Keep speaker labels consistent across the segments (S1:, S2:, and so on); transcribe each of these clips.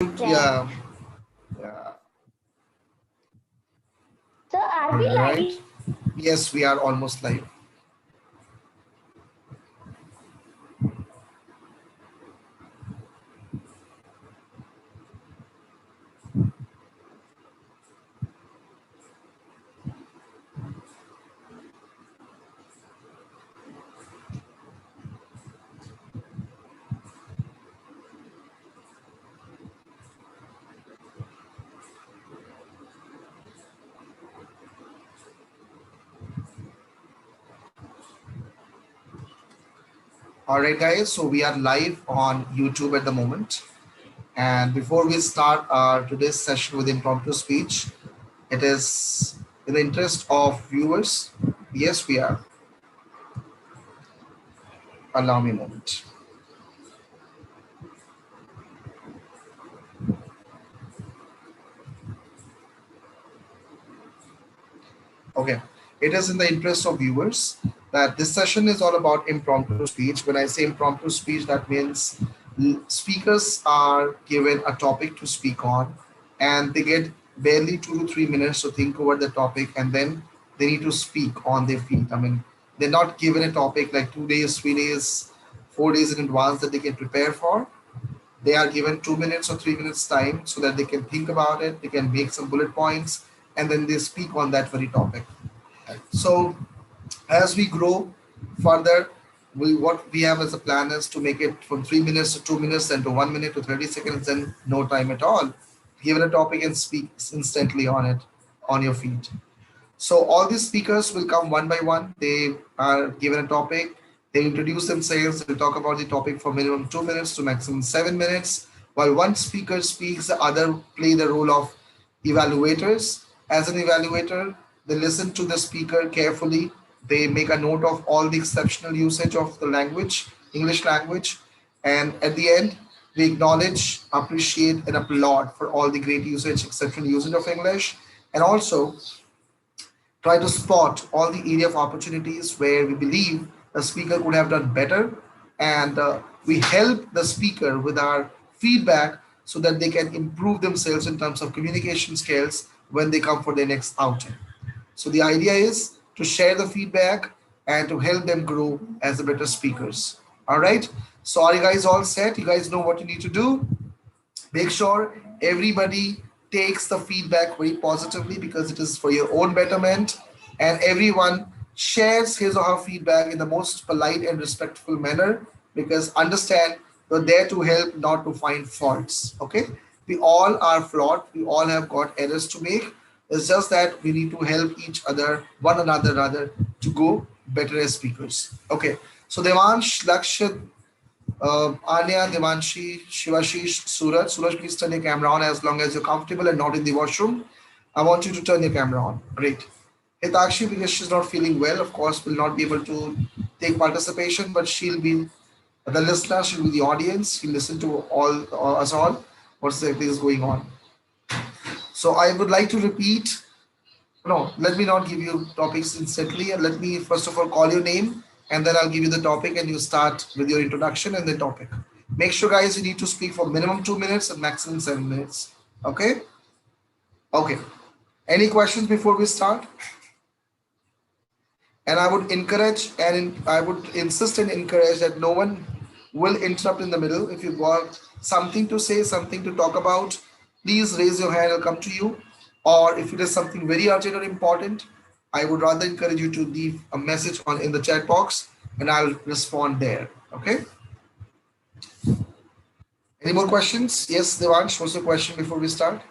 S1: Yeah.
S2: Yeah, yeah.
S1: So are
S2: All
S1: we
S2: right.
S1: live?
S2: Yes, we are almost live. All right, guys. So we are live on YouTube at the moment. And before we start our today's session with impromptu speech, it is in the interest of viewers. Yes, we are. Allow me a moment. Okay. It is in the interest of viewers that this session is all about impromptu speech. When I say impromptu speech, that means speakers are given a topic to speak on and they get barely 2 to 3 minutes to think over the topic and then they need to speak on their feet. I mean, they're not given a topic like 2 days, 3 days, 4 days in advance that they can prepare for. They are given 2 minutes or 3 minutes time so that they can think about it, they can make some bullet points, and then they speak on that very topic. So as we grow further, what we have as a plan is to make it from 3 minutes to 2 minutes, then to 1 minute to 30 seconds, then no time at all. Given a topic and speak instantly on it on your feet. So all these speakers will come one by one. They are given a topic. They introduce themselves. They'll talk about the topic for minimum 2 minutes to maximum 7 minutes. While one speaker speaks, the other play the role of evaluators. As an evaluator, they listen to the speaker carefully. They make a note of all the exceptional usage of the language, English language, and at the end, we acknowledge, appreciate, and applaud for all the great usage, exceptional usage of English, and also try to spot all the area of opportunities where we believe the speaker could have done better, and we help the speaker with our feedback so that they can improve themselves in terms of communication skills when they come for their next outing. So the idea is to share the feedback and to help them grow as the better speakers. All right, so are you guys all set? You guys know what you need to do. Make sure everybody takes the feedback very positively because it is for your own betterment, and everyone shares his or her feedback in the most polite and respectful manner, because understand you're there to help, not to find faults. Okay, we all are flawed, we all have got errors to make. It's just that we need to help each other, one another rather, to go better as speakers. Okay, so Devansh, Lakshya, Anya, Devanshi, Shivashish, Suraj. Suraj, please turn your camera on as long as you're comfortable and not in the washroom. I want you to turn your camera on. Great. Hitakshi, because she's not feeling well, of course, will not be able to take participation, but she'll be the listener, she'll be the audience. She'll listen to all us all. What's the thing is going on. So I would like to repeat. No, let me not give you topics instantly. And let me first of all call your name and then I'll give you the topic and you start with your introduction and the topic. Make sure, guys, you need to speak for minimum 2 minutes and maximum 7 minutes. Okay? Okay. Any questions before we start? And I would encourage and I would insist and encourage that no one will interrupt in the middle. If you've got something to say, something to talk about, please raise your hand, I'll come to you. Or if it is something very urgent or important, I would rather encourage you to leave a message on in the chat box and I'll respond there. Okay. Any more questions? Yes, Devansh, what's the question before we start?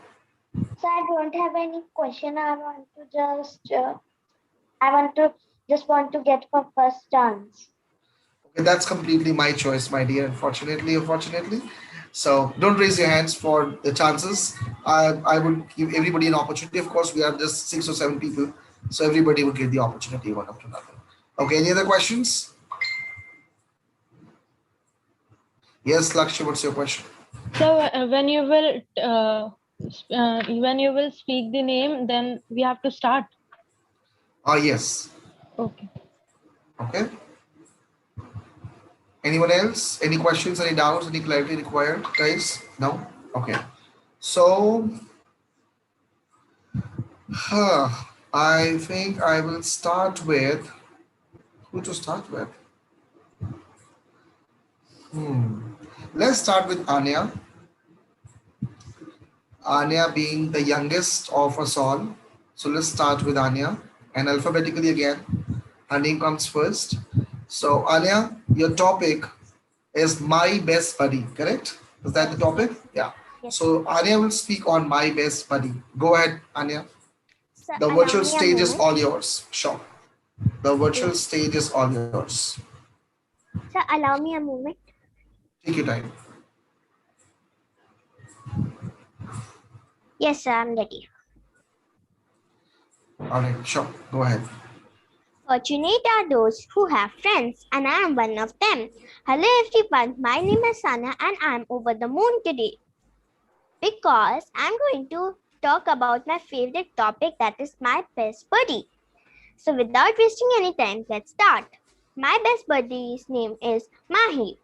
S1: So I don't have any question. I want to just want to get for first chance.
S2: Okay, that's completely my choice, my dear. Unfortunately. So don't raise your hands for the chances. I would give everybody an opportunity. Of course, we are just 6 or 7 people, so everybody would get the opportunity one after another. Okay, any other questions? Yes, Lakshya, what's your question?
S3: So when you will speak the name, then we have to start.
S2: Yes.
S3: Okay.
S2: Okay. Anyone else? Any questions? Any doubts? Any clarity required, guys? No. Okay. So, I think I will start with who to start with. Let's start with Anya. Anya being the youngest of us all. So let's start with Anya. And alphabetically again, her name comes first. So Anya, your topic is my best buddy, correct? Is that the
S1: Yes,
S2: topic?
S1: yes,
S2: Yeah.
S1: yes.
S2: So Anya will speak on my best buddy. Go ahead, Anya.
S1: So
S2: The
S1: allow
S2: virtual
S1: me a
S2: stage is
S1: moment.
S2: all yours. Sure. The virtual
S1: Yes.
S2: stage is all yours.
S1: So allow me a moment.
S2: Take your time.
S1: Yes, sir, I'm ready.
S2: All right, sure. Go ahead.
S1: Fortunate are those who have friends, and I am one of them. Hello everyone, my name is Sana and I am over the moon today because I'm going to talk about my favorite topic, that is my best buddy. So without wasting any time, let's start. My best buddy's name is Mahi.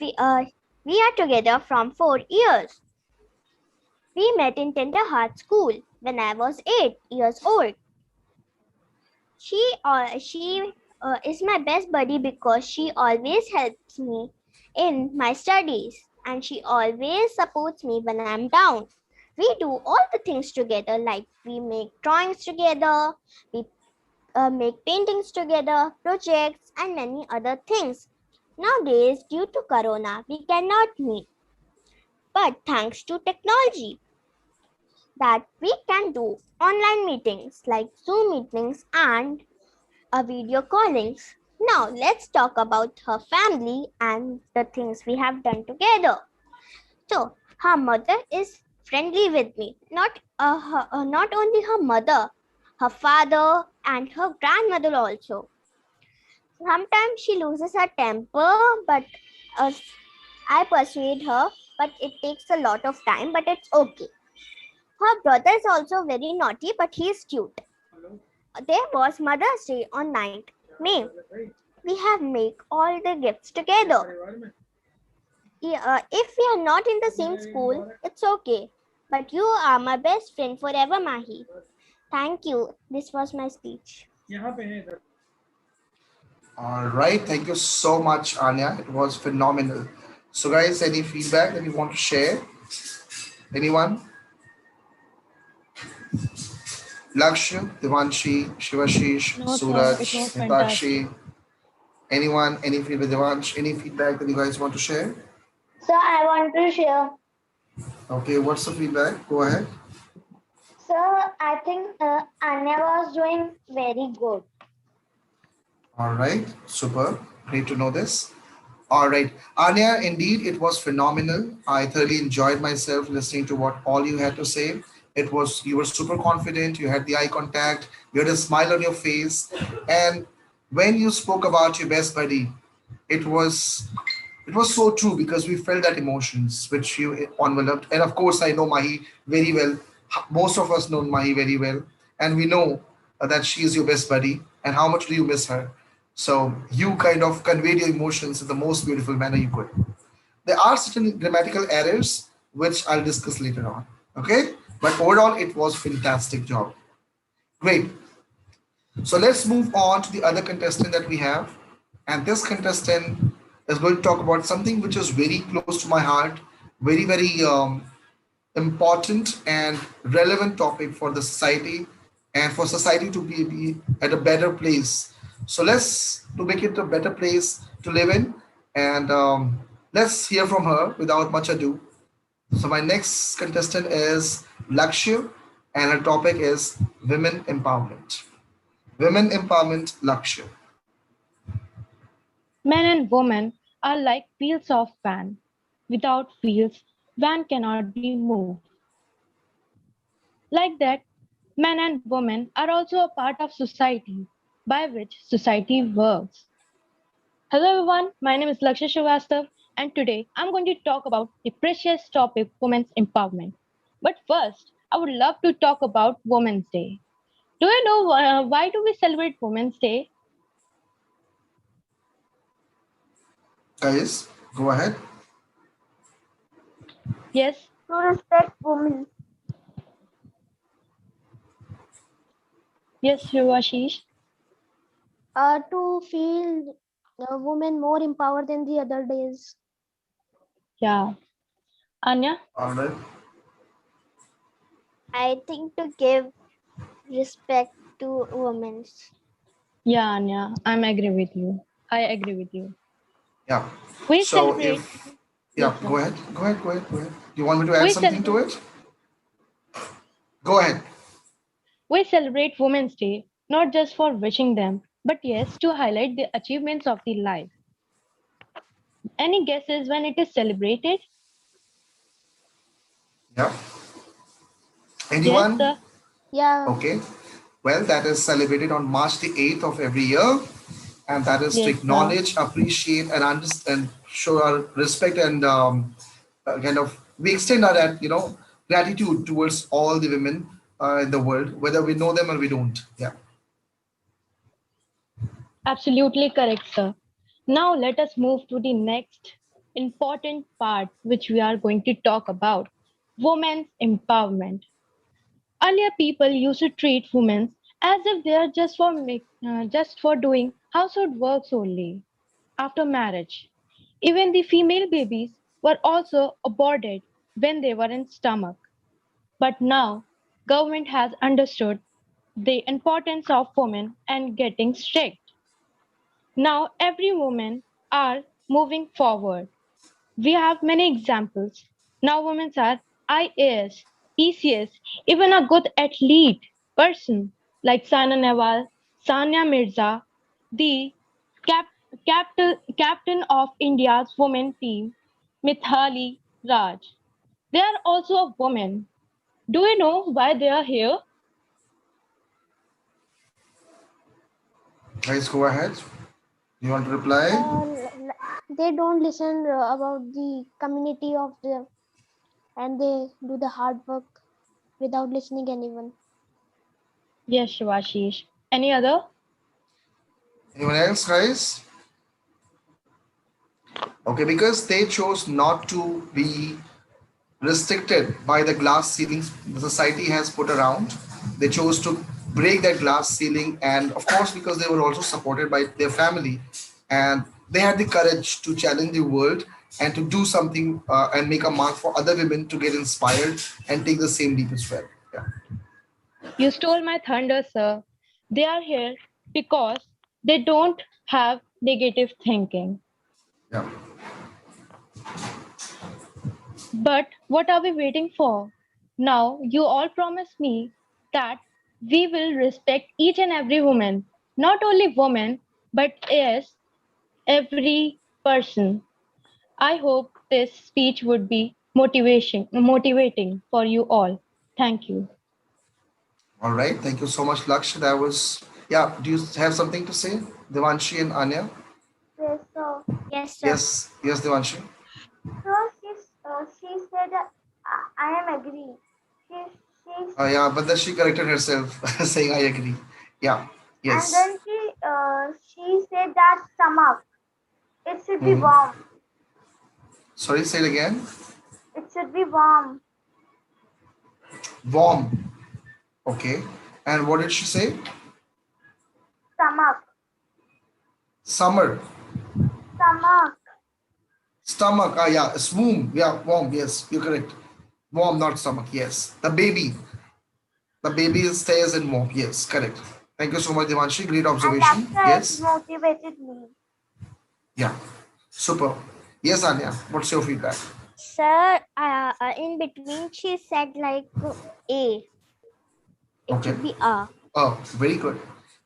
S1: We, uh, we are together from 4 years. We met in Tender Heart School when I was 8 years old. She is my best buddy because she always helps me in my studies and she always supports me when I'm down. We do all the things together, like we make drawings together, we make paintings together, projects, and many other things. Nowadays, due to Corona, we cannot meet. But thanks to technology, that we can do online meetings like Zoom meetings and video callings. Now, let's talk about her family and the things we have done together. So, her mother is friendly with me. Not only her mother, her father and her grandmother also. Sometimes she loses her temper, but uh, I persuade her, but it takes a lot of time, but it's okay. Her brother is also very naughty, but he is cute. There was Mother's Day on 9th May. We have made all the gifts together. If we are not in the same school, it's okay. But you are my best friend forever, Mahi. Thank you. This was my speech.
S2: All right. Thank you so much, Anya. It was phenomenal. So, guys, any feedback that you want to share? Anyone? Lakshya, Devanshi, Shivashish,
S3: No, sir, it
S2: Suraj,
S3: was fantastic.
S2: Mitakshi. Anyone? Any feedback? Devansh, any feedback that you guys want to share?
S1: So I want to share.
S2: Okay, what's the feedback? Go ahead.
S1: So I think Anya was doing very good.
S2: All right, super. Great to know this. All right, Anya, indeed, it was phenomenal. I thoroughly enjoyed myself listening to what all you had to say. It was, you were super confident, you had the eye contact, you had a smile on your face. And when you spoke about your best buddy, it was it was so true because we felt that emotions which you enveloped. And of course, I know Mahi very well. Most of us know Mahi very well. And we know that she is your best buddy and how much do you miss her. So you kind of conveyed your emotions in the most beautiful manner you could. There are certain grammatical errors which I'll discuss later on. Okay? But overall, it was fantastic job. Great. So let's move on to the other contestant that we have. And this contestant is going to talk about something which is very close to my heart, very, very important and relevant topic for the society and for society to be at a better place. So let's to make it a better place to live in. And let's hear from her without much ado. So my next contestant is Lakshya, and her topic is women empowerment. Women empowerment, Lakshya.
S3: Men and women are like wheels of van. Without wheels, van cannot be moved. Like that, men and women are also a part of society by which society works. Hello everyone, my name is Lakshya Srivastav and today I'm going to talk about the precious topic women's empowerment. But first, I would love to talk about Women's Day. Do you know why do we celebrate Women's Day?
S2: Guys, go ahead.
S3: Yes,
S1: To respect women.
S3: Yes, Shivashish.
S1: To feel women more empowered than the other days.
S3: Yeah. Anya?
S2: All right.
S1: I think to give respect to women.
S3: Yeah, Anya. I'm agree with you. I agree with you.
S2: Yeah.
S3: We
S2: So
S3: celebrate.
S2: if
S3: Yes,
S2: yeah,
S3: sir.
S2: go ahead. Go ahead. Go ahead. Go ahead. You want me to add
S3: We
S2: something to
S3: celebrate.
S2: it? Go ahead.
S3: We celebrate Women's Day not just for wishing them, but yes, to highlight the achievements of the life. Any guesses when it is celebrated?
S2: Yeah.
S3: Yes,
S2: Anyone?
S3: sir.
S1: Yeah.
S2: Okay. Well, that is celebrated on March the 8th of every year. And that is to
S3: Yes, sir.
S2: acknowledge, appreciate, and understand, and show our respect and kind of we extend our gratitude towards all the women in the world, whether we know them or we don't. Yeah.
S3: Absolutely correct, sir. Now let us move to the next important part which we are going to talk about. Women's empowerment. Earlier people used to treat women as if they are just for doing household works only after marriage. Even the female babies were also aborted when they were in stomach. But now government has understood the importance of women and getting strict. Now every woman are moving forward. We have many examples. Now women are IAS, PCS, even a good athlete person like Saina Nehwal, Sania Mirza, the cap- captain of India's women team, Mithali Raj. They are also a woman. Do you know why they are here?
S2: Guys, go ahead. You want to reply?
S1: They don't listen about the community of them, and they do the hard work without listening anyone.
S3: Yes, Shivashish. Any other?
S2: Anyone else, guys? Okay, because they chose not to be restricted by the glass ceilings the society has put around. They chose to break that glass ceiling, and of course, because they were also supported by their family, and they had the courage to challenge the world and to do something and make a mark for other women to get inspired and take the same leap as well. Yeah,
S3: You stole my thunder, sir. They are here because they don't have negative thinking.
S2: yeah.
S3: But what are we waiting for? Now, you all promise me that we will respect each and every woman, not only woman, but yes, every person. I hope this speech would be motivating for you all. Thank you.
S2: All right, thank you so much, Laksh. That was, yeah. Do you have something to say, Devanshi and Anya?
S1: Yes, sir. Yes, sir.
S2: Yes, yes, Devanshi.
S1: So she said, I am agree. She she
S2: Yeah, but then she corrected herself, saying, "I agree." Yeah,
S1: and
S2: yes.
S1: then she said that stomach it should be
S2: Mhm.
S1: warm.
S2: Sorry, say it again.
S1: It should be warm.
S2: Warm. Okay. And what did she say?
S1: Stomach.
S2: Summer.
S1: Stomach.
S2: Stomach. Ah, yeah. Swoon. Yeah, warm. Yes, you're correct. Warm, not stomach. Yes. The baby. The baby stays in warm. Yes, correct. Thank you so much, Devanshi. Great
S1: And
S2: observation.
S1: Laksha it
S2: Yes.
S1: motivated me.
S2: Yeah. Super. Yes, Anya. What's your feedback?
S1: Sir, in between she said like A. It
S2: Okay.
S1: should be A.
S2: Oh, very good.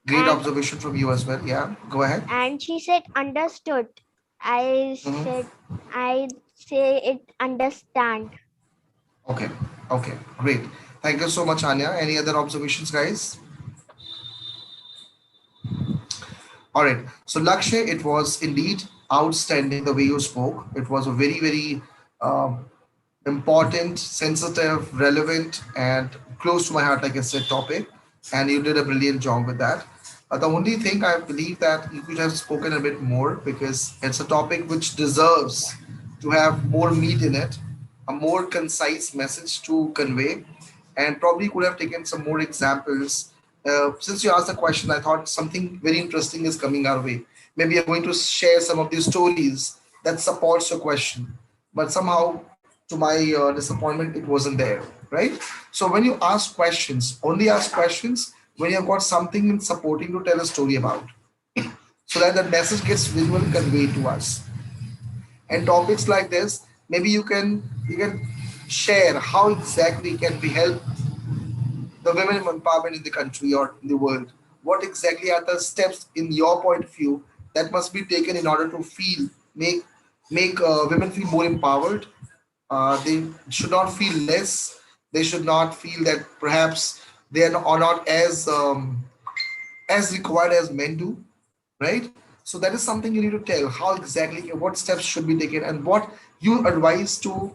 S2: Great
S1: And
S2: observation from you as well. Yeah. Go ahead.
S1: she said understood. I
S2: Mhm.
S1: said I say it understand.
S2: Okay. Okay. Great. Thank you so much, Anya. Any other observations, guys? All right. So, Lakshay, it was indeed outstanding the way you spoke. It was a very, very um, important, sensitive, relevant, and close to my heart, like I said, topic. And you did a brilliant job with that. The only thing I believe that you could have spoken a bit more because it's a topic which deserves to have more meat in it. a more concise message to convey, and probably could have taken some more examples. Since you asked the question, I thought something very interesting is coming our way. Maybe you're going to share some of these stories that supports your question, but somehow, to my disappointment, it wasn't there. Right. So when you ask questions, only ask questions when you've got something in supporting to tell a story about, so that the message gets visually conveyed to us. And topics like this, maybe you can share how exactly can we help the women empowerment in the country or in the world. What exactly are the steps in your point of view that must be taken in order to feel make women feel more empowered? They should not feel less. They should not feel that perhaps they are not as required as men do, right? So that is something you need to tell how exactly what steps should be taken and what you advise to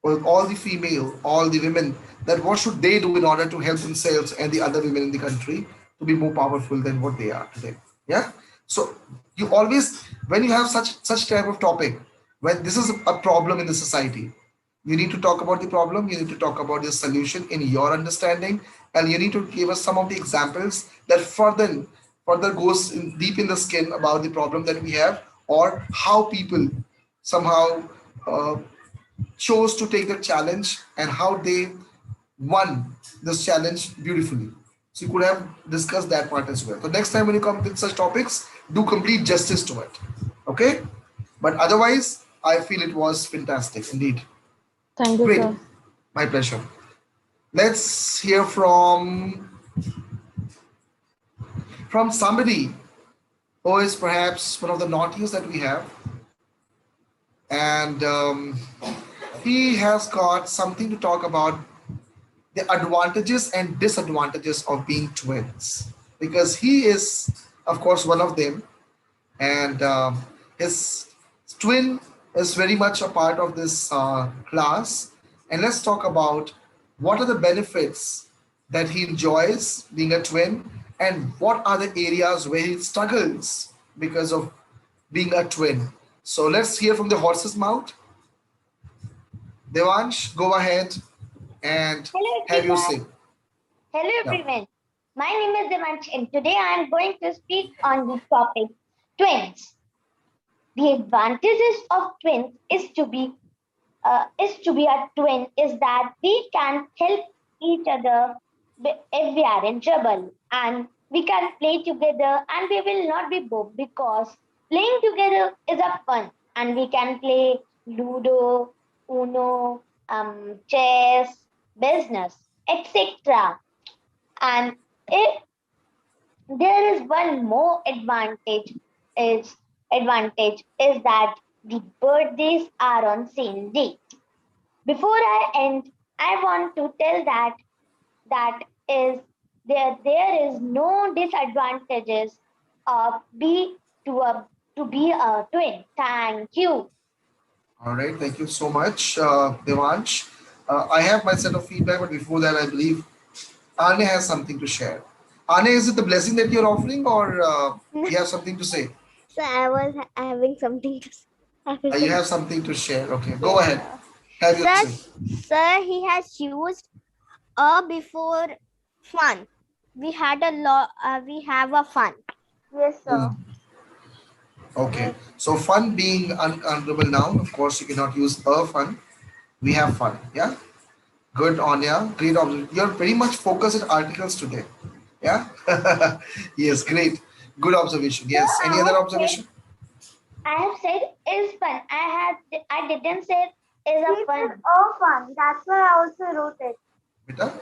S2: all the female, all the women, that what should they do in order to help themselves and the other women in the country to be more powerful than what they are today. Yeah. So you always, when you have such type of topic, when this is a problem in the society, you need to talk about the problem, you need to talk about the solution in your understanding, and you need to give us some of the examples that further goes deep in the skin about the problem that we have, or how people somehow uh, chose to take the challenge and how they won this challenge beautifully. So you could have discussed that part as well. So next time when you come with such topics, do complete justice to it. Okay? But otherwise, I feel it was fantastic indeed.
S3: Thank you,
S2: Great.
S3: sir.
S2: My pleasure. Let's hear from somebody who is perhaps one of the naughtiest that we have, and he has got something to talk about the advantages and disadvantages of being twins, because he is of course one of them, and his twin is very much a part of this class. And let's talk about what are the benefits that he enjoys being a twin, and what are the areas where he struggles because of being a twin. So let's hear from the horse's mouth. Devansh, go ahead and
S1: Hello
S2: have your
S1: everyone.
S2: say.
S1: Hello
S2: Yeah.
S1: everyone. My name is Devansh and today I am going to speak on the topic twins. The advantages of twins is to be a twin is that we can help each other if we are in trouble, and we can play together and we will not be bored because playing together is a fun, and we can play ludo, uno, chess, business, etc. And if there is one more is advantage is that the birthdays are on same day. Before I end, I want to tell that is there is no disadvantages of be to be a twin. Thank you.
S2: All right, thank you so much, Devansh. I have my set of feedback, but before that, I believe Ane has something to share. Ane, is it the blessing that you're offering, or you have something to say?
S1: So I was having something to say.
S2: You have something to share. Okay, go
S1: Yes,
S2: ahead.
S1: sir.
S2: Have your
S1: Sir,
S2: say.
S1: sir, he has used a before fun. We had a lot. We have a fun. Yes, sir.
S2: Mm, okay,
S1: Yes.
S2: so fun being honorable noun. Of course, you cannot use a fun. We have fun. Yeah, good, Anya. Great observation. You're very much focused on articles today. Yeah. Yes, great. Good observation.
S1: Sir,
S2: Yes. Any other observation?
S1: I have said is fun. I didn't say is a fun. Oh, fun. That's why I also wrote it.
S2: Beta,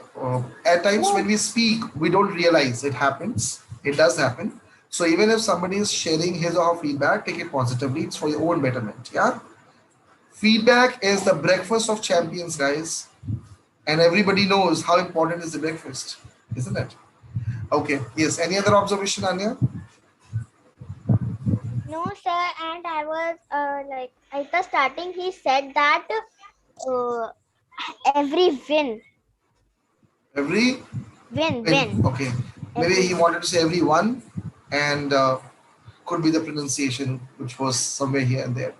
S2: at times when
S1: No.
S2: we speak, we don't realize it happens. It does happen. So even if somebody is sharing his or her feedback, take it positively. It's for your own betterment. Yeah. Feedback is the breakfast of champions, guys. And everybody knows how important is the breakfast, isn't it? Okay. Yes. Any other observation, Anya?
S1: No, sir. And I was like at the starting, he said that uh, every
S2: Every
S1: win,
S2: okay. Maybe
S1: every
S2: he wanted to say everyone, and could be the pronunciation which was somewhere here and there.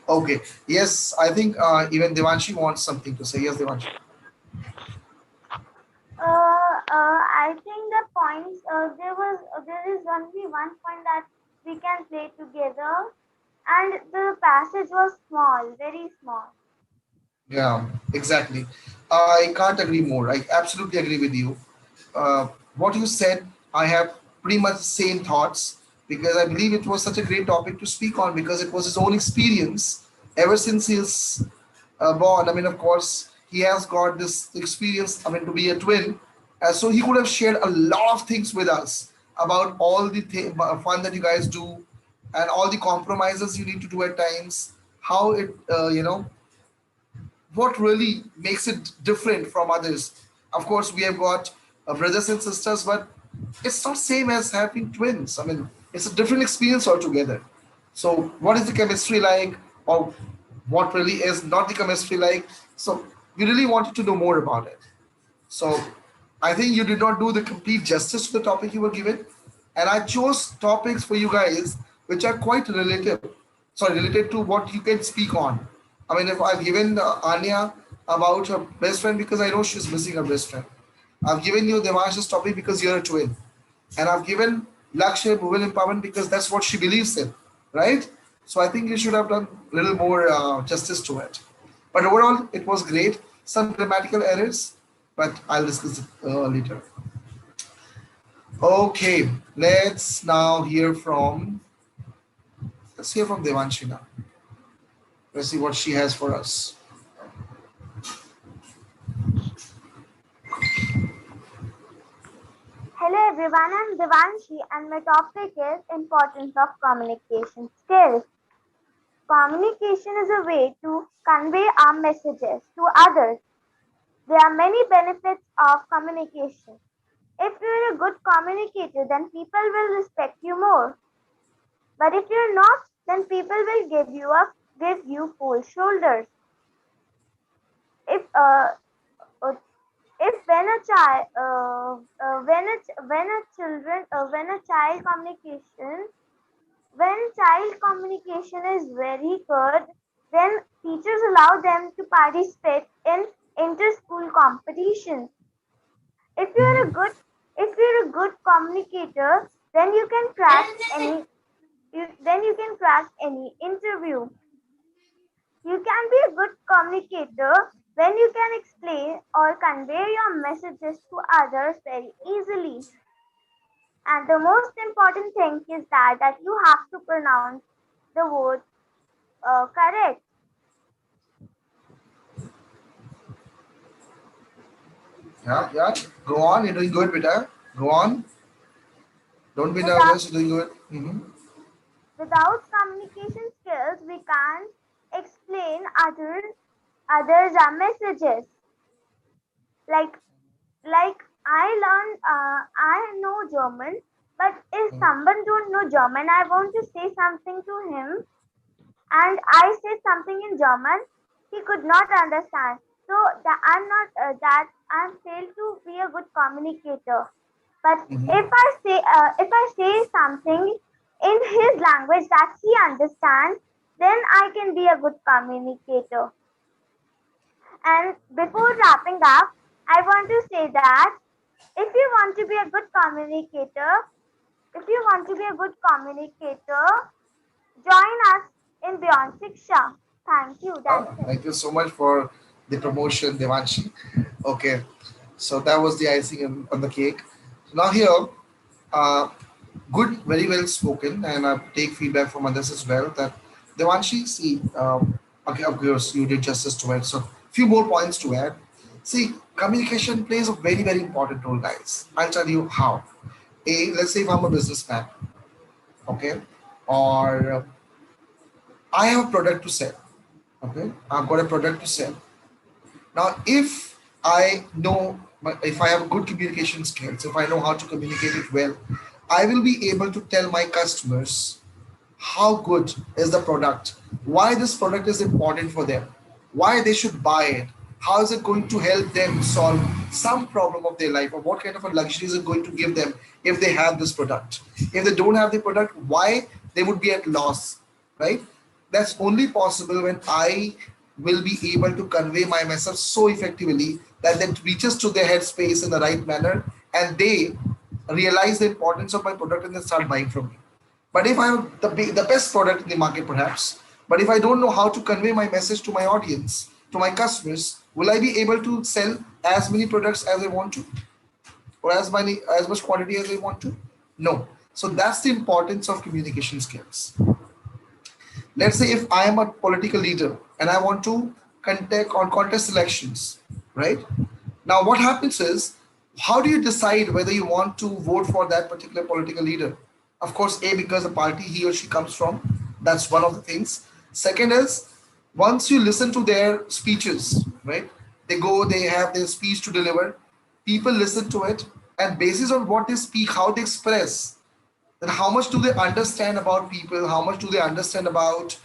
S2: Okay. Yes, I think even Devanshi wants something to say. Yes, Devanshi.
S1: I think the points there is only one point that we can play together, and the passage was small, very small.
S2: Yeah, exactly. I can't agree more. I absolutely agree with you. What you said, I have pretty much the same thoughts because I believe it was such a great topic to speak on because it was his own experience ever since he's born. I mean, of course, he has got this experience, I mean, to be a twin. So he could have shared a lot of things with us about all the fun that you guys do and all the compromises you need to do at times, how it, what really makes it different from others. Of course, we have got brothers and sisters, but it's not same as having twins. I mean, it's a different experience altogether. So, what is the chemistry like, or what really is not the chemistry like? So, we really wanted to know more about it. So I think you did not do the complete justice to the topic you were given. And I chose topics for you guys which are quite related to what you can speak on. I mean, if I've given Anya about her best friend because I know she's missing her best friend. I've given you Devash's topic because you're a twin. And I've given Lakshya women empowerment because that's what she believes in, right? So I think you should have done a little more justice to it. But overall, it was great. Some grammatical errors, but I'll discuss it later. Okay, let's hear from Devanshi now. Let's see what she has for us.
S1: Hello everyone, I'm Devanshi and my topic is importance of communication skills. Communication is a way to convey our messages to others. There are many benefits of communication. If you're a good communicator, then people will respect you more. But if you're not, then people will give you cold shoulders. If uh, if when a children when a child communication when child communication is very good, then teachers allow them to participate in inter-school competitions. If you're a
S2: Mhm.
S1: good if you're a good communicator, then you can crack any interview. You can be a good communicator when you can explain or convey your messages to others very easily. And the most important thing is that you have to pronounce the word correct.
S2: Yeah, yeah. Go on. You're doing good, Beta. Go on. Don't be
S1: Without
S2: nervous. You're doing good.
S1: without communication skills, we can't explain others our messages. Like I know German, but if someone don't know German, I want to say something to him, and I say something in German, he could not understand. So that I'm not that I'm failed to be a good communicator. But if I say something in his language that he understands, then I can be a good communicator. And before wrapping up, I want to say that if you want to be a good communicator, if you want to be a good communicator, join us in Beyond Shiksha. Thank you. That's it.
S2: Thank you so much for the promotion, Devanshi. Okay, so that was the icing on the cake. So now here, uh, good, very well spoken, and I take feedback from others as well. That Devanshi, see, okay, of course, you did justice to it. So, few more points to add. See, communication plays a very, very important role, guys. I'll tell you how. Let's say if I'm a businessman, okay, or I have a product to sell. Okay, I've got a product to sell. Now, if I know, if I have good communication skills, if I know how to communicate it well, I will be able to tell my customers how good is the product, why this product is important for them, why they should buy it, how is it going to help them solve some problem of their life, or what kind of a luxury is it going to give them if they have this product. If they don't have the product, why they would be at loss, right? That's only possible when I will be able to convey my message so effectively that it reaches to their headspace in the right manner, and they realize the importance of my product and they start buying from me. But if I have the best product in the market, perhaps, but if I don't know how to convey my message to my audience, to my customers, will I be able to sell as many products as I want to, or as much quantity as I want to? No. So that's the importance of communication skills. Let's say if I am a political leader and I want to contest elections, right? Now what happens is, how do you decide whether you want to vote for that particular political leader? Of course, A, because the party he or she comes from, that's one of the things. Second is, once you listen to their speeches, right? They go, they have their speech to deliver, people listen to it, and basis on what they speak, how they express, then how much do they understand about people, how much do they understand about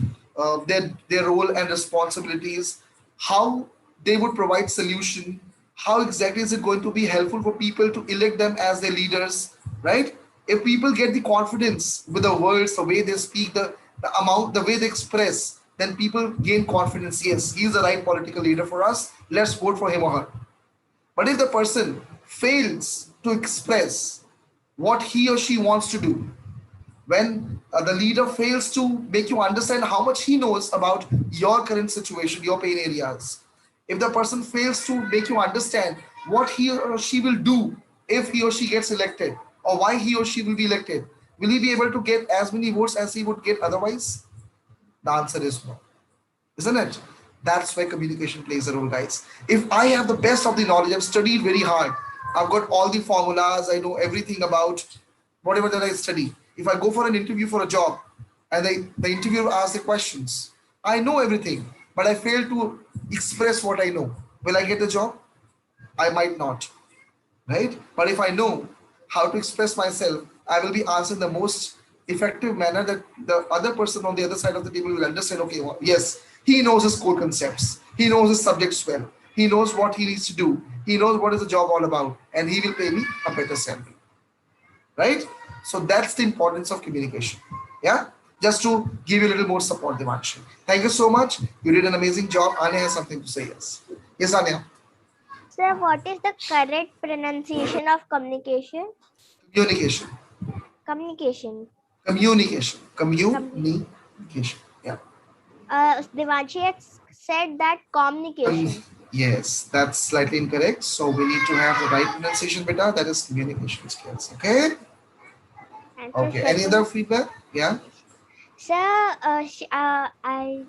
S2: their role and responsibilities, how they would provide solution, how exactly is it going to be helpful for people to elect them as their leaders, right? If people get the confidence with the words, the way they speak, the amount, the way they express, then people gain confidence. Yes, he's the right political leader for us, let's vote for him or her. But if the person fails to express what he or she wants to do, when the leader fails to make you understand how much he knows about your current situation, your pain areas, if the person fails to make you understand what he or she will do if he or she gets elected, or why he or she will be elected, will he be able to get as many votes as he would get otherwise? The answer is no, isn't it? That's why communication plays a role, guys. If I have the best of the knowledge, I've studied very hard, I've got all the formulas, I know everything about whatever that I study. If I go for an interview for a job and the interviewer asks the questions, I know everything, but I fail to express what I know. Will I get the job? I might not, right? But if I know how to express myself, I will be answering the most effective manner that the other person on the other side of the table will understand. Okay, well, yes, he knows his core concepts, he knows his subjects well, he knows what he needs to do, he knows what is the job all about, and he will pay me a better salary, right? So that's the importance of communication. Yeah, just to give you a little more support, Devanshi. Thank you so much. You did an amazing job. Anya has something to say. Yes, yes, Anya.
S1: Sir, what is the correct pronunciation of communication?
S2: Communication.
S1: Communication.
S2: Communication.
S1: Com-
S2: Communication. Yeah.
S1: Devanshi had said that
S2: Com-
S1: communication.
S2: yes, that's slightly incorrect. So we need to have the right pronunciation, beta. That is communication skills. Okay.
S1: And so
S2: Okay. Any other
S1: second,
S2: feedback? Yeah.
S1: sir, I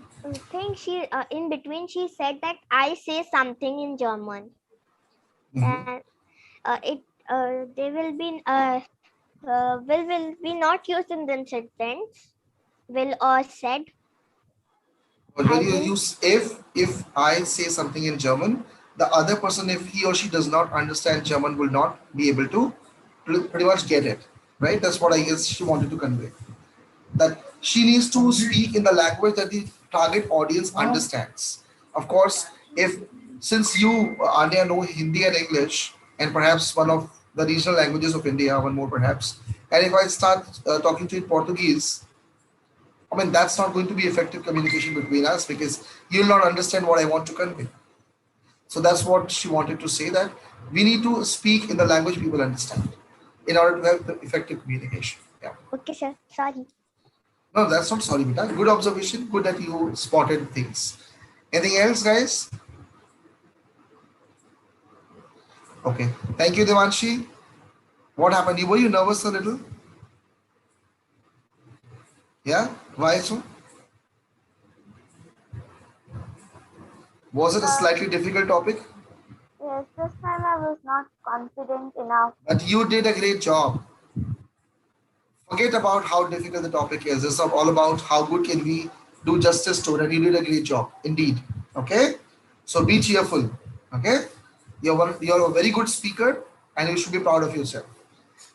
S1: think she in between she said that I say something in German,
S2: Mhm.
S1: and it they will be will be not used in the sentence. Will or said.
S2: But when
S1: I
S2: you
S1: didn't.
S2: use if I say something in German, the other person, if he or she does not understand German, will not be able to pretty much get it. Right? That's what I guess she wanted to convey. That she needs to speak in the language that the target audience understands. Of course, if since you, Anya, know Hindi and English, and perhaps one of the regional languages of India, one more perhaps, and if I start talking to you in Portuguese, I mean, that's not going to be effective communication between us because you'll not understand what I want to convey. So that's what she wanted to say, that we need to speak in the language people understand in order to have the effective communication. Yeah.
S1: Okay, sir. Sorry.
S2: No, that's not sorry, Beta. Good observation. Good that you spotted things. Anything else, guys? Okay. Thank you, Devanshi. What happened? Were you nervous a little? Yeah? Why so? Was it a slightly difficult topic?
S1: Yes, this time I was not confident enough.
S2: But you did a great job. Forget about how difficult the topic is. It's all about how good can we do justice to it. And you did a great job, indeed. Okay? So be cheerful. Okay? You're a very good speaker and you should be proud of yourself.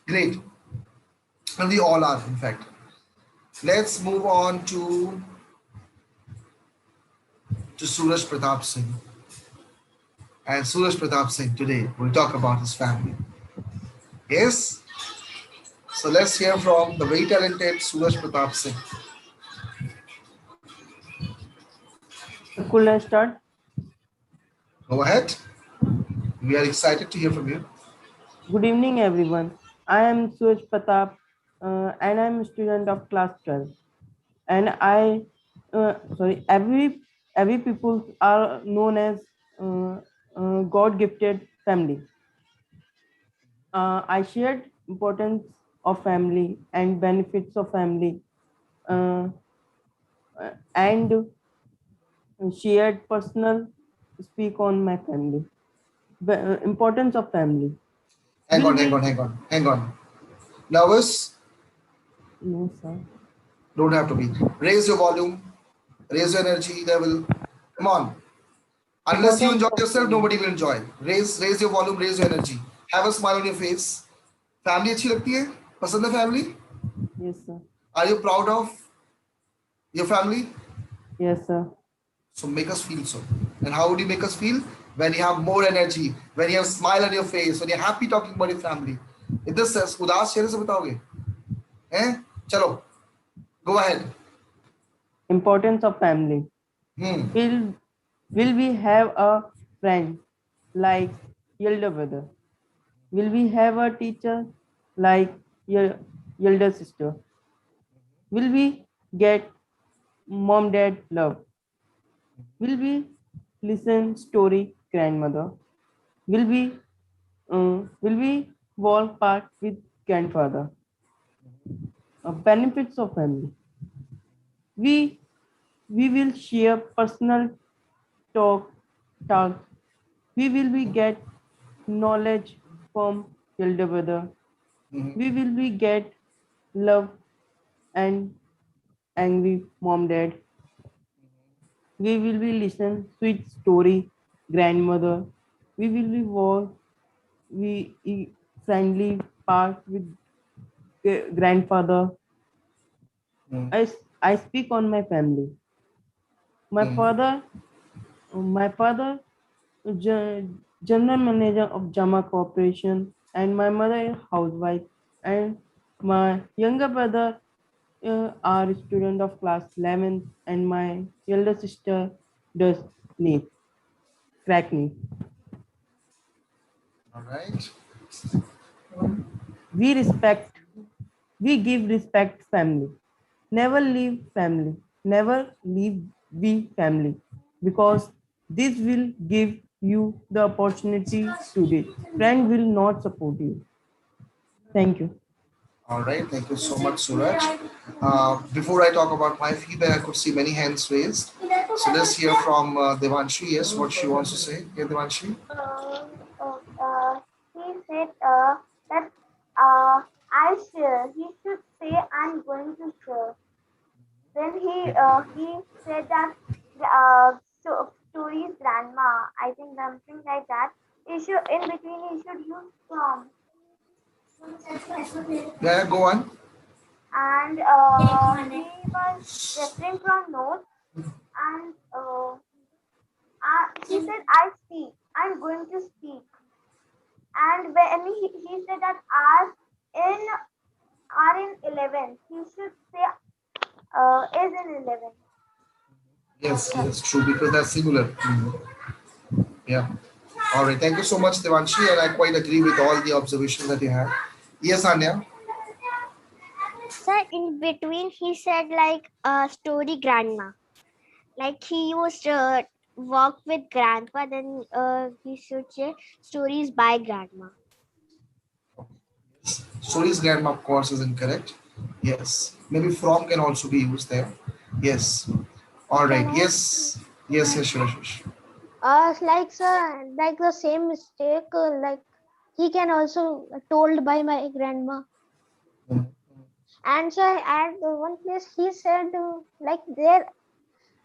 S2: Great. And we all are, in fact. Let's move on to Suraj Pratap Singh. And Suraj Pratap Singh today will talk about his family. Yes? So let's hear from the very talented Suraj Pratap Singh.
S4: Could I start?
S2: Go ahead. We are excited to hear from you.
S4: Good evening, everyone. I am Suraj Pratap, and I'm a student of class 12. And every people are known as uh, God gifted family. I shared importance of family and benefits of family, uh, and shared personal speak on my family. Importance of family
S2: Hang
S4: will
S2: on, hang
S4: be
S2: on, hang on, hang on. Nervous?
S4: no sir.
S2: Don't have to be. Raise your volume, raise your energy level. Come on. Unless you
S4: Importance
S2: enjoy
S4: of
S2: yourself,
S4: family.
S2: nobody will enjoy. Raise your volume, raise your energy. Have a smile on your face. Family अच्छी लगती है? पसंद है family?
S4: Yes sir.
S2: Are you proud of your family?
S4: Yes sir.
S2: So make us feel so. And how would you make us feel? When you have more energy, when you have smile on your face, when you're happy talking about your family. In this sense, उदास चेहरे से बताओगे? हैं? चलो, go ahead.
S4: Importance of family.
S2: Hmm.
S4: Will we have a friend like elder brother? Will we have a teacher like your elder sister? Will we get mom dad love? Will we listen story grandmother? Will we walk park with grandfather? Benefits of family. We we will share personal talk talk. We will be get knowledge from elder brother.
S2: Mhm.
S4: We will be get love and angry mom dad. We will be listen sweet story grandmother. We will be walk friendly park with grandfather.
S2: Mhm.
S4: I speak on my family. My
S2: Mhm.
S4: father my father general manager of Jama Corporation, and my mother is housewife, and my younger brother are student of class 11th, and my elder sister does need crack knee.
S2: All right.
S4: We respect, we give respect family. Never leave family. Never leave we family, because this will give you the opportunity to this. Friend will not support you. Thank you.
S2: All right. Thank you so much, Suraj. Before I talk about my feedback, I could see many hands raised. So let's hear from Devanshi. Yes, what she wants to say. Yeah, Devanshi.
S1: He said that he should say I'm going to share. Then he said that stories grandma. I think something like that. He should in between he should use from.
S2: Yeah, go on.
S1: And he was referring from notes and he said I speak. I'm going to speak. And when he said that in are in 11, he should say is in 11.
S2: Yes, yes, true, because that's similar. Mhm. Yeah. All right. Thank you so much, Devanshi. And I quite agree with all the observations that you had. Yes, Anya.
S1: Sir, in between he said like story grandma. Like he used to walk with grandpa, then he should say stories by grandma.
S2: Stories grandma, of course, is incorrect. Yes. Maybe from can also be used there. Yes. All
S1: Can
S2: right.
S1: I?
S2: Yes. Yes, yes, sure, sure, sure.
S5: Like sir, like the same mistake, like he can also told by my grandma.
S2: Mhm.
S5: And so at one place he said like there,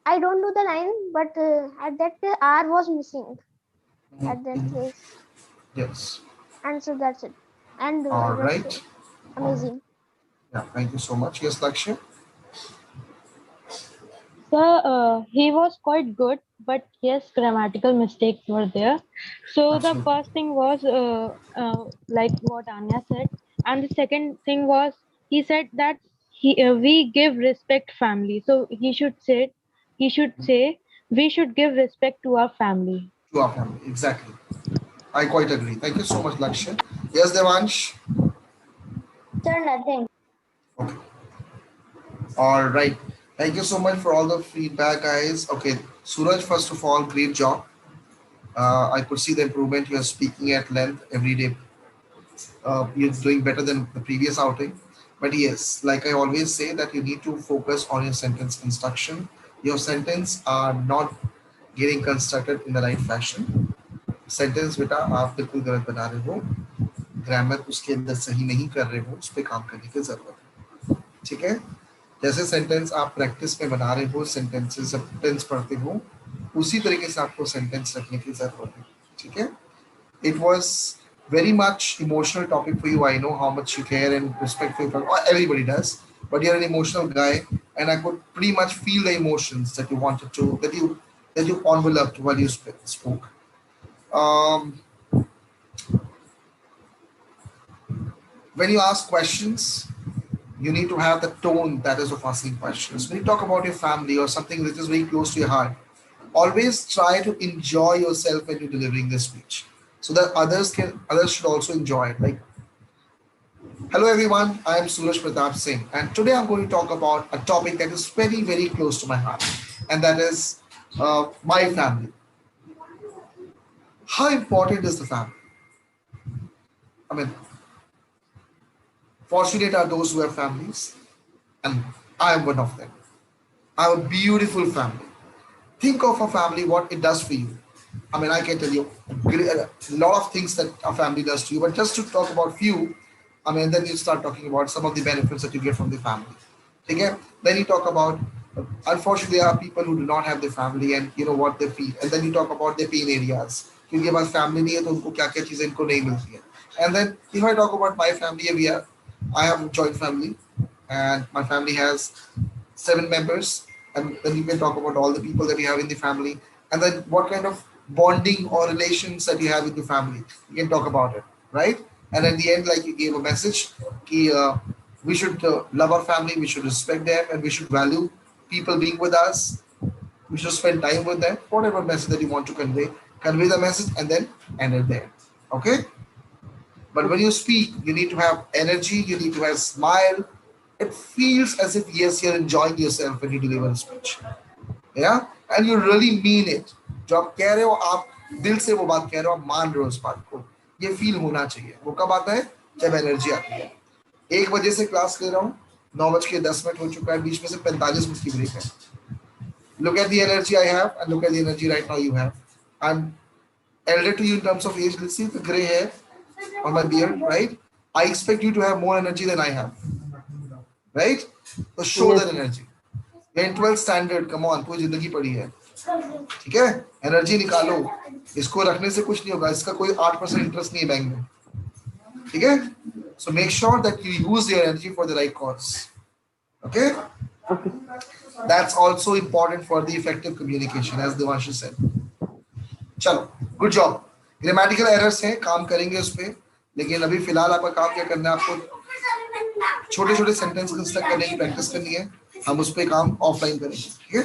S5: I don't know the line, but at that R was missing
S2: Mhm.
S5: at that
S2: Mhm.
S5: place.
S2: Yes.
S5: And so that's it. And
S2: All
S5: that's
S2: right. All right.
S5: amazing.
S2: Yeah. Thank you so much. Yes, Lakshya.
S3: So he was quite good, but yes, grammatical mistakes were there. So the
S2: Absolutely.
S3: first thing was like what Anya said, and the second thing was he said that we give respect family. So he should say We should give respect to our family.
S2: To our family. Exactly. I quite agree. Thank you so much, Lakshya. Yes, Devansh.
S5: Sir, nothing.
S2: Okay. All right. Thank you so much for all the feedback, guys. Okay, Suraj, first of all, great job. I could see the improvement. You're speaking at length every day. You're doing better than the previous outing. But yes, like I always say, that you need to focus on your sentence construction. Your sentence are not getting constructed in the right fashion. Sentence बेटा आप बिल्कुल गलत बना रहे हो, grammar उसके अंदर सही नहीं कर रहे हो, उस पर काम करने की जरूरत है. ठीक है. जैसे सेंटेंस आप प्रैक्टिस में बना रहे हो, सेंटेंसेस टेंस पढ़ते हो, उसी तरीके से आपको सेंटेंस रखने की जरूरत है. ठीक है. It was very much emotional topic for you. I know how much you care and respect for your family. Everybody does, but you're an emotional guy, and I could pretty much feel the emotions that you wanted to, that you enveloped while you spoke. Um, when you ask questions, you need to have the tone that is of asking questions. When you talk about your family or something which is very close to your heart, always try to enjoy yourself when you're delivering this speech, so that others should also enjoy it. Like, hello everyone, I am Suraj Pratap Singh, and today I'm going to talk about a topic that is very, very close to my heart, and that is my family. How important is the family? I mean, fortunate are those who have families, and I am one of them. I have a beautiful family. Think of a family, what it does for you. I mean, I can tell you a lot of things that a family does to you, but just to talk about few, I mean, then you start talking about some of the benefits that you get from the family. Okay? Then you talk about, unfortunately, there are people who do not have their family and you know what they feel. And then you talk about their pain areas. क्योंकि हमारे family नहीं है तो उनको क्या क्या चीजें इनको नहीं मिलती है. And then if I talk about my family, I have a joint family, and my family has 7 members, and then you can talk about all the people that you have in the family, and then what kind of bonding or relations that you have with the family. You can talk about it, right? And at the end, like you gave a message, we should love our family, we should respect them, and we should value people being with us. We should spend time with them. Whatever message that you want to convey the message, and then end it there. Okay. But when you speak, you need to have energy, you need to have smile. It feels as if, yes, you're enjoying yourself when you deliver a speech. Yeah? And you really mean it. जो आप कह रहे हो, आप दिल से वो बात कह रहे हो, आप मान रहे हो उस बात को. ये फील होना चाहिए. वो कब आता है? जब एनर्जी आती है. 1 बजे से क्लास ले रहा हूँ, 9:10 हो चुका है, बीच में से 45 मिनट की ब्रेक है. Look at the energy I have and look at the energy right now you have. I'm elder to you in terms of age. Let's see the gray hair on my beard, right? I expect you to have more energy than I have, right? So show
S4: Yes.
S2: that energy. You're in 12th standard, come on, पूरी जिंदगी पड़ी है, ठीक है? Energy निकालो, इसको रखने से कुछ नहीं होगा, इसका कोई 8% इंटरेस्ट नहीं है बैंक में, ठीक है? So make sure that you use your energy for the right cause. Okay?
S4: Okay.
S2: That's also important for the effective communication, as Devanshu said. चलो, गुड जॉब. ग्रामेटिकल एरर्स हैं, काम करेंगे उस पर, लेकिन अभी फिलहाल आपका काम क्या करना है, आपको छोटे छोटे सेंटेंस कंस्ट्रक्ट करने की प्रैक्टिस करनी है. हम उस पर काम ऑफलाइन करेंगे, ठीक है?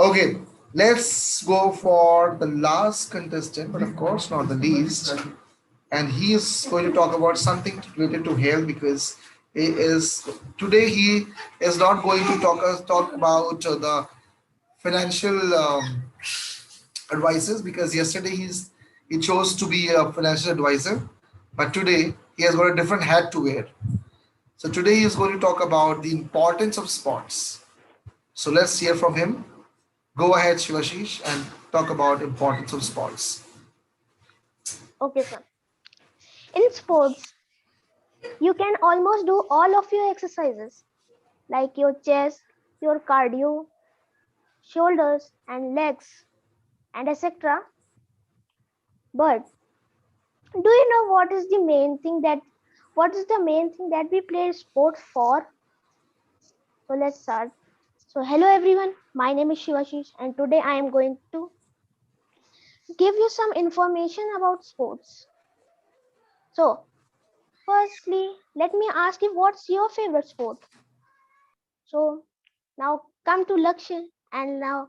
S2: Okay, let's go for the last contestant, but of course not the least, and he is going to talk about something related to health, because he is today he is not going to talk about the financial advices, because yesterday he chose to be a financial advisor, but today he has got a different hat to wear. So today he is going to talk about the importance of sports. So let's hear from him. Go ahead, Shivashish, and talk about importance of sports.
S5: Okay, sir. In sports, you can almost do all of your exercises like your chest, your cardio, shoulders, and legs, and etc. But do you know what is the main thing that we play sport for? So let's start. So hello everyone, my name is Shivashish, and today I am going to give you some information about sports. So firstly, let me ask you, what's your favorite sport? So now come to Lakshya. And now,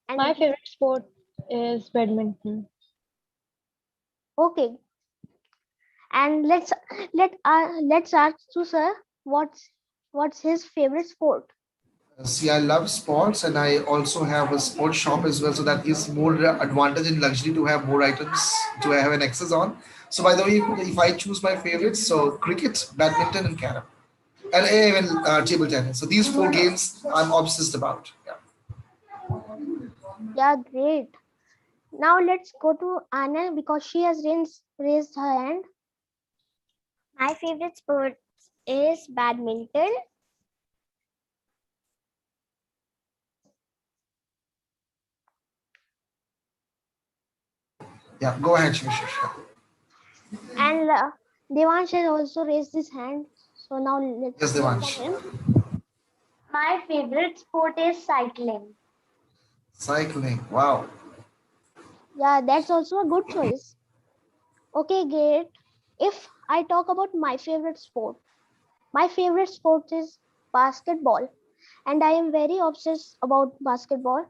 S3: My
S5: and
S3: favorite sport is badminton.
S5: okay, and let's ask to sir what's his favorite sport.
S2: See, I love sports and I also have a sports shop as well. So that is more advantage in luxury to have more items to have an access on. So by the way, if I choose my favorites, so cricket, badminton, and carom, and even table tennis. So these four games I'm obsessed about. Yeah.
S5: Yeah, great. Now let's go to Anna because she has raised her hand.
S1: My favorite sport is badminton.
S2: Yeah. Go ahead, Shiva.
S5: And Devansh has also raised his hand. So now let's
S2: Yes,
S5: hear from
S2: Devansh.
S5: him.
S1: My favorite sport is cycling.
S2: Cycling. Wow.
S5: Yeah, that's also a good choice. Okay, great. If I talk about my favorite sport is basketball, and I am very obsessed about basketball.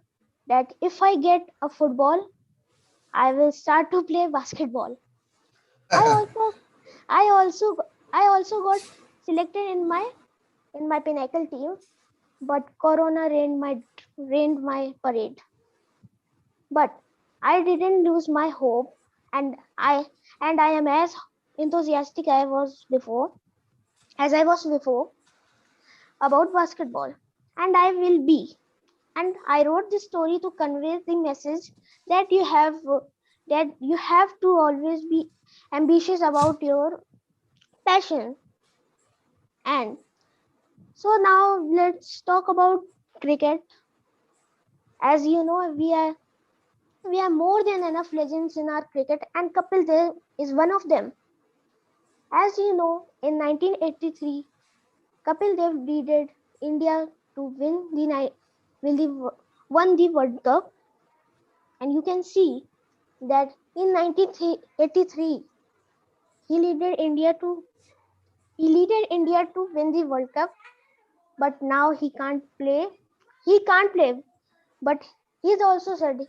S5: That if I get a football, I will start to play basketball. I also, I also, I also got selected in my pinnacle team, but Corona rained my parade. But I didn't lose my hope, and I am as enthusiastic as I was before about basketball, and I will be. And I wrote this story to convey the message that you have to always be ambitious about your passion. And so now let's talk about cricket. As you know, we are more than enough legends in our cricket, and Kapil Dev is one of them. As you know, in 1983, Kapil Dev leaded India to win the, won the World Cup, and you can see that in 1983 he leaded India to he leaded India to win the World Cup, but now he can't play. He can't play, but he's also said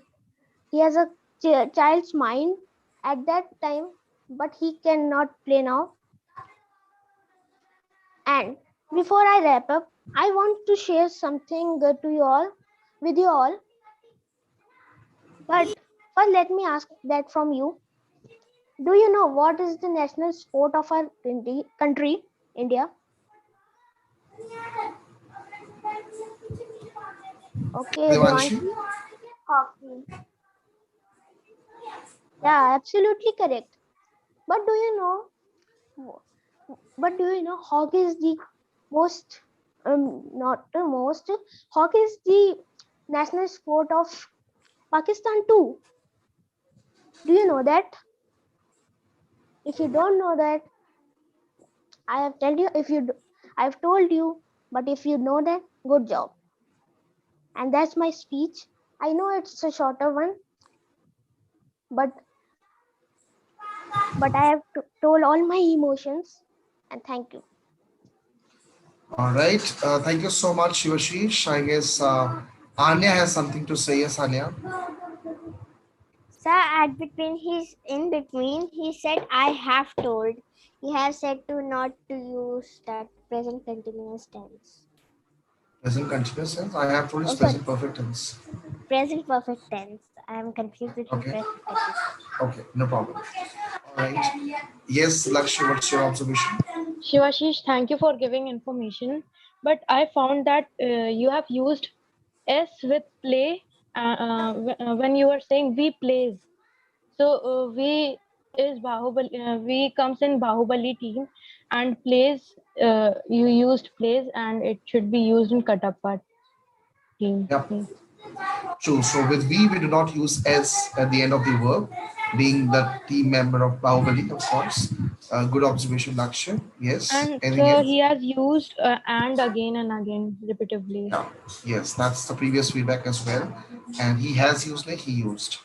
S5: he has a child's mind at that time, but he cannot play now. And before I wrap up, I want to share something good to you all with you all. But first, let me ask that from you. Do you know what is the national sport of our country, India? Okay,
S2: Devanshi.
S5: Devanshi.
S1: Hockey.
S5: Yeah, absolutely correct. But do you know? But do you know hockey is the most not the most hockey is the national sport of Pakistan too. Do you know that? If you don't know that, I have told you. I've told you. But if you know that, good job. And that's my speech. I know it's a shorter one, but I have told all my emotions. And thank you.
S2: All right. Thank you so much, Shivashish. I guess Anya has something to say. Yes, Anya.
S1: So in between, he said, I have told. He has said to not to use that present continuous tense.
S2: Present continuous tense. I have told
S1: Oh,
S2: it's
S1: sorry,
S2: present perfect tense.
S1: present perfect tense. I am confused between
S2: Okay.
S1: present continuous.
S2: Okay. No problem. All right. Yes, Lakshya, what's your observation?
S3: Shivashish, thank you for giving information. But I found that you have used S with play when you were saying we plays. So we is Bahubali. We comes in Bahubali team, and plays. You used plays, and it should be used in Katappa team.
S2: Yep.
S3: Yes.
S2: True. So with we do not use S at the end of the verb, being the team member of Bahubali, of course. Good observation, Lakshya. Yes.
S3: And
S2: Anything
S3: so
S2: else?
S3: he has used and again and again repetitively.
S2: Yeah. Yes, that's the previous feedback as well. And he has used like he used.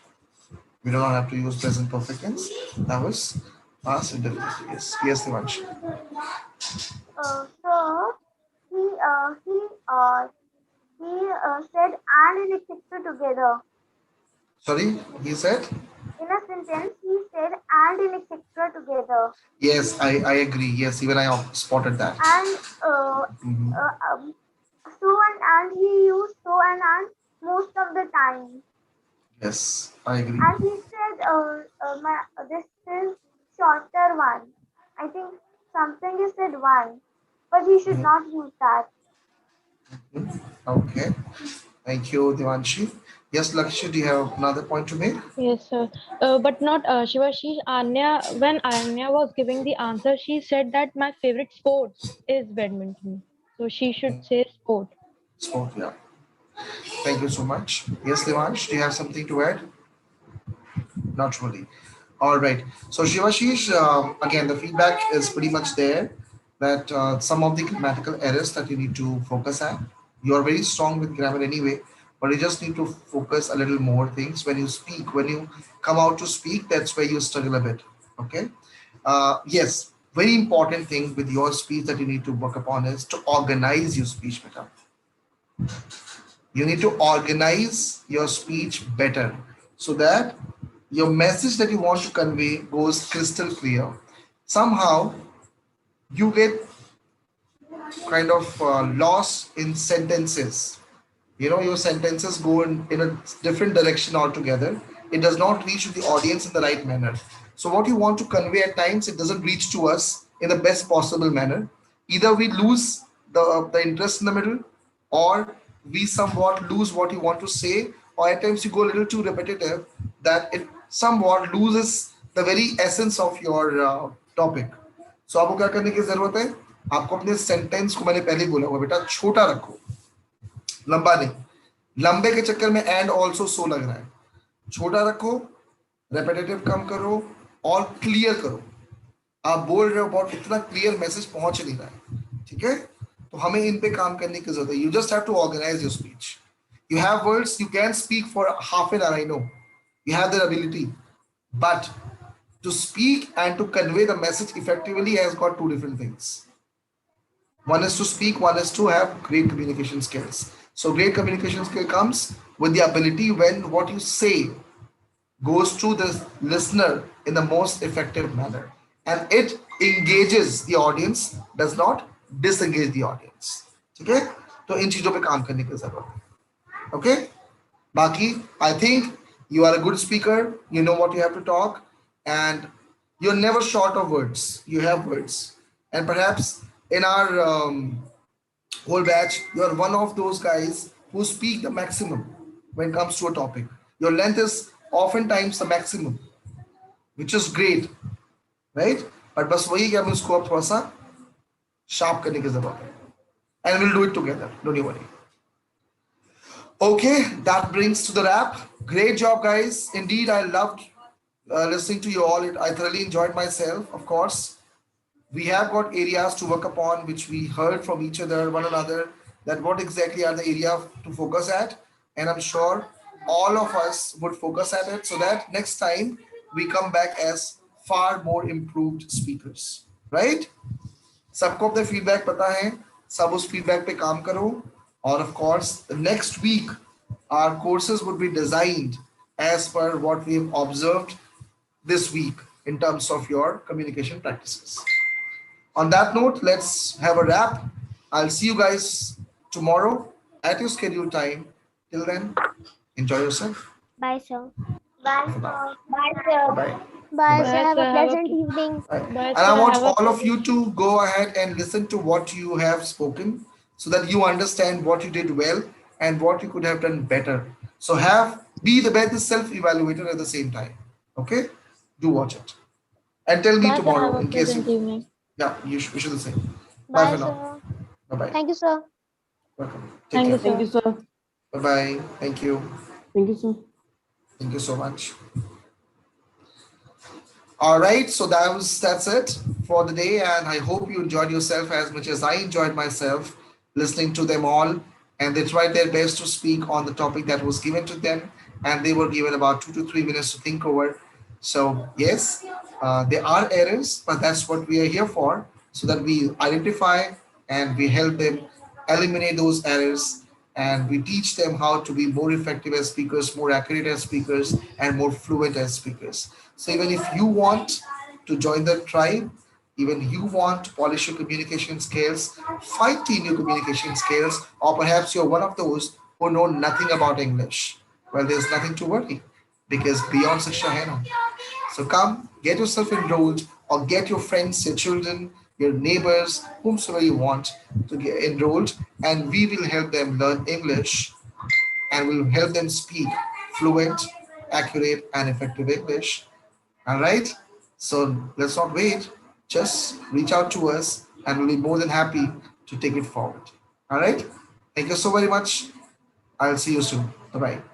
S2: We do not have to use present perfect tense. That was past indefinite. Yes. Yes, Devansh.
S1: So he
S5: said and and etc. together.
S2: Sorry, he said.
S5: In a sentence, he said and etc. together.
S2: Yes, I agree. Yes, even I spotted that.
S5: And
S2: Mhm.
S5: so and he used so and most of the time.
S2: Yes, I agree.
S5: And he said, this is shorter one. I think something he said one, but he should
S2: Mhm.
S5: not use that.
S2: Mhm. Okay. Thank you, Devanshi. Yes, Lakshya, do you have another point to make?
S3: Yes, sir. But not Shiva. When Anya was giving the answer, she said that my favorite sports is badminton. So she should say sport.
S2: Sport, yeah. Thank you so much. Yes, Devansh, do you have something to add? Not really. All right. So Shivashish, again, the feedback is pretty much there that some of the grammatical errors that you need to focus on. You are very strong with grammar anyway, but you just need to focus a little more things when you speak. When you come out to speak, that's where you struggle a bit. Okay. Yes. Very important thing with your speech that you need to work upon is to organize your speech better. You need to organize your speech better so that your message that you want to convey goes crystal clear. Somehow you get kind of lost in sentences. You know, your sentences go in a different direction altogether. It does not reach to the audience in the right manner. So what you want to convey at times, it doesn't reach to us in the best possible manner. Either we lose the interest in the middle, or we somewhat lose what you want to say, or at times you go a little too repetitive that it somewhat loses the very essence of your topic. सो आपको क्या करने की जरूरत है? आपको अपने sentence को, मैंने पहले ही बोला हुआ बेटा, छोटा रखो, लंबा नहीं. लंबे के चक्कर में एंड ऑल्सो सो लग रहा है. छोटा रखो, रेपिटेटिव कम करो और क्लियर करो. आप बोल रहे हो बहुत, इतना क्लियर मैसेज पहुंच नहीं रहा है. ठीक है, तो हमें इन पे काम करने की जरूरत है. You just have to organise your speech. You have words, you can speak for half an hour, I know. You have the ability. But to speak and to convey the message effectively has got two different things. One is to speak, one is to have great communication skills. So great communication skill comes with the ability when what you say goes to the listener in the most effective manner. And it engages the audience, does not disengage the audience. Okay? तो इन चीजों पे काम करने की जरूरत है. Okay? Baki, I think you are a good speaker. You know what you have to talk, and you're never short of words. You have words, and perhaps in our whole batch, you are one of those guys who speak the maximum when it comes to a topic. Your length is oftentimes the maximum, which is great, right? But बस वही कि हमें उसको अब थोड़ा सा sharp करने की जरूरत है, and we'll do it together. Don't you worry. Okay, that brings to the wrap. Great job, guys. Indeed, I loved listening to you all. I thoroughly enjoyed myself, of course. We have got areas to work upon, which we heard from each other, one another, that what exactly are the area to focus at. And I'm sure all of us would focus at it so that next time we come back as far more improved speakers. Right? सबको अपने feedback पता है, सब उस feedback पे काम करो. और of course the next week our courses would be designed as per what we have observed this week in terms of your communication practices. On that note, let's have a wrap. I'll see you guys tomorrow at your scheduled time. Till then, enjoy yourself.
S1: Bye, sir.
S5: Bye,
S2: For now.
S5: sir. Bye, sir.
S2: Bye.
S5: Bye,
S2: Bye.
S5: sir.
S3: Bye,
S5: Have a
S3: sir.
S5: pleasant evening.
S2: Right.
S3: Bye,
S2: And I
S3: sir.
S2: want
S3: Have a
S2: all of
S3: pleasant.
S2: you to go ahead and listen to what you have spoken so that you understand what you did well and what you could have done better. So be the best self-evaluator at the same time. Okay? Do watch it. And tell me
S3: Bye, sir. Have
S2: tomorrow
S3: a
S2: in case
S3: pleasant
S2: you,
S3: evening.
S2: yeah, you should the same. Bye
S5: Bye,
S2: for now.
S5: sir.
S2: Bye-bye.
S5: Thank you, sir.
S2: Welcome. Take
S3: Thank you,
S2: care.
S4: Thank
S3: sir.
S4: you, sir.
S2: Bye-bye. Thank you.
S4: Thank you, sir.
S2: Thank you so much. All right, so that's it for the day, and I hope you enjoyed yourself as much as I enjoyed myself listening to them all. And they tried their best to speak on the topic that was given to them, and they were given about 2 to 3 minutes to think over. So yes, there are errors, but that's what we are here for, so that we identify and we help them eliminate those errors and we teach them how to be more effective as speakers, more accurate as speakers, and more fluent as speakers. So even if you want to join the tribe, even you want to polish your communication skills, fine-tune your communication skills, or perhaps you're one of those who know nothing about English, well, there's nothing to worry because Beyond Shiksha hai na. So come, get yourself enrolled, or get your friends, your children, your neighbors, whomsoever you want to get enrolled, and we will help them learn English and will help them speak fluent, accurate, and effective English. All right. So let's not wait. Just reach out to us, and we'll be more than happy to take it forward. All right. Thank you so very much. I'll see you soon. Bye bye.